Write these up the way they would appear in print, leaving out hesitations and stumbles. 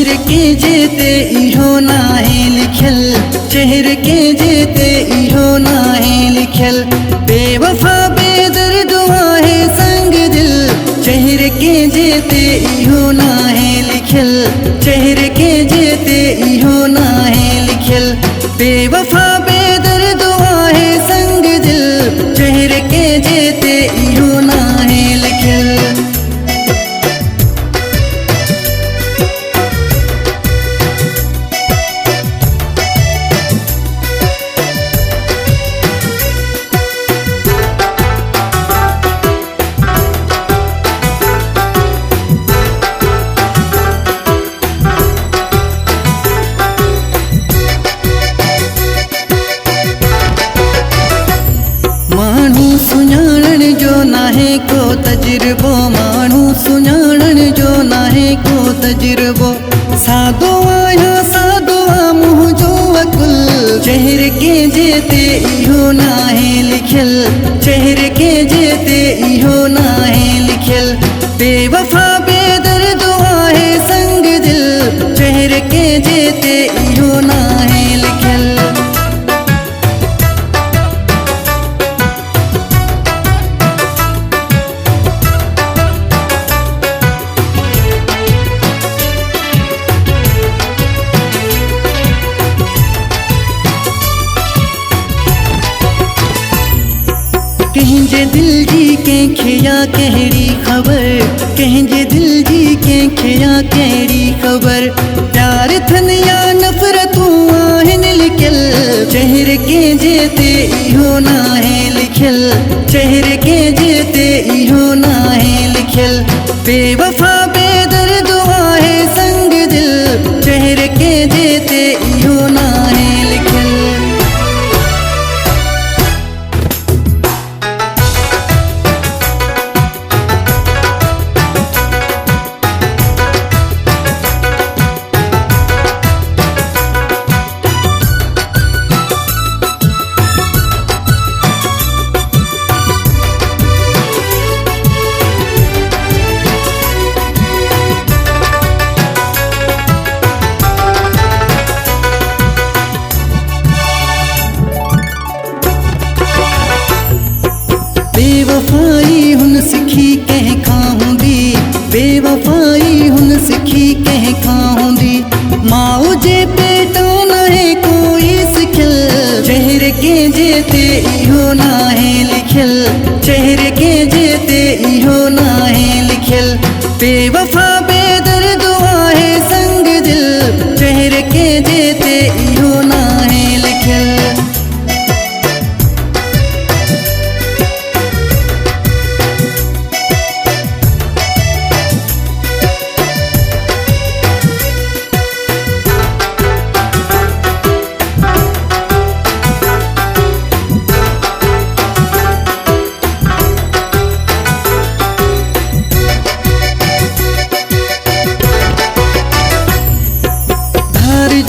चेहरे के जेते इहो ना है लिखल, चेहरे के जेते इहो ना है लिखल। बेवफा बेदर्द है संग दिल, चेहरे के जेते इहो ना है लिखल, चेहरे के जेते इहो ना है लिखल। बेवफा बेदर्द है संग दिल, चेहरे के जेते इहो ना है लिखल। मानू सुञाणण जो नाहे को तजुर्बो, मानू सुञाणण जो नाहे को तजुर्बो। सादो आया सादो मुँह जो अकुल, चेहरे के जेते इहो ना है लिखल, चेहरे के जेते इहो ना है लिखल। बेवफा बेदर्द है संग दिल, चेहरे के जेते इहो ना है लिखल। कहेंजे दिल जी के खिया कहरी खबर, कहेंजे दिल जी के खिया कहरी खबर। प्यार थन या नफरतूं आहिन लिखल, चेहरे के जेते इहो ना है लिखल, चेहरे के जेते इहो ना है लिखल। बेवफा बेदर्द है संग दिल, चेहरे के जेते इहो ना है लिखल। बेवफाई हुन सिखी कह खाऊंदी, बेवफाई हुन सिखी कह खाऊंदी। माओ जे पेटो ना है कोई सिखल, चेहरे के जेते इहो ना है लिखल, चेहरे के जेते इहो ना है लिखल। बेवफा बेदर्द है संग दिल, चेहरे के जेते इहो ना है लिखल।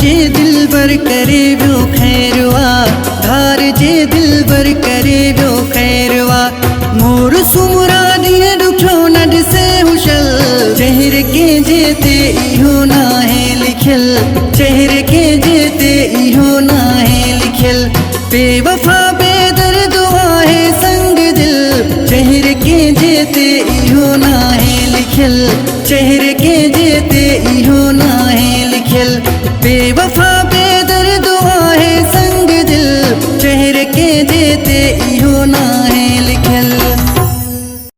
जे दिल बर करे वो खैरवा, धार जे दिल बर करे वो खैरवा। मोर सुमुरादिय दुखो न दिसे हुशल, चेहरे के जेते इहो ना है लिखल, चेहरे के जेते इहो ना है लिखल। बेवफा बेदर्द है संग दिल, चेहरे के जेते इहो ना है लिखल, चेहरे के जेते इहो ना है लिखल। बेवफा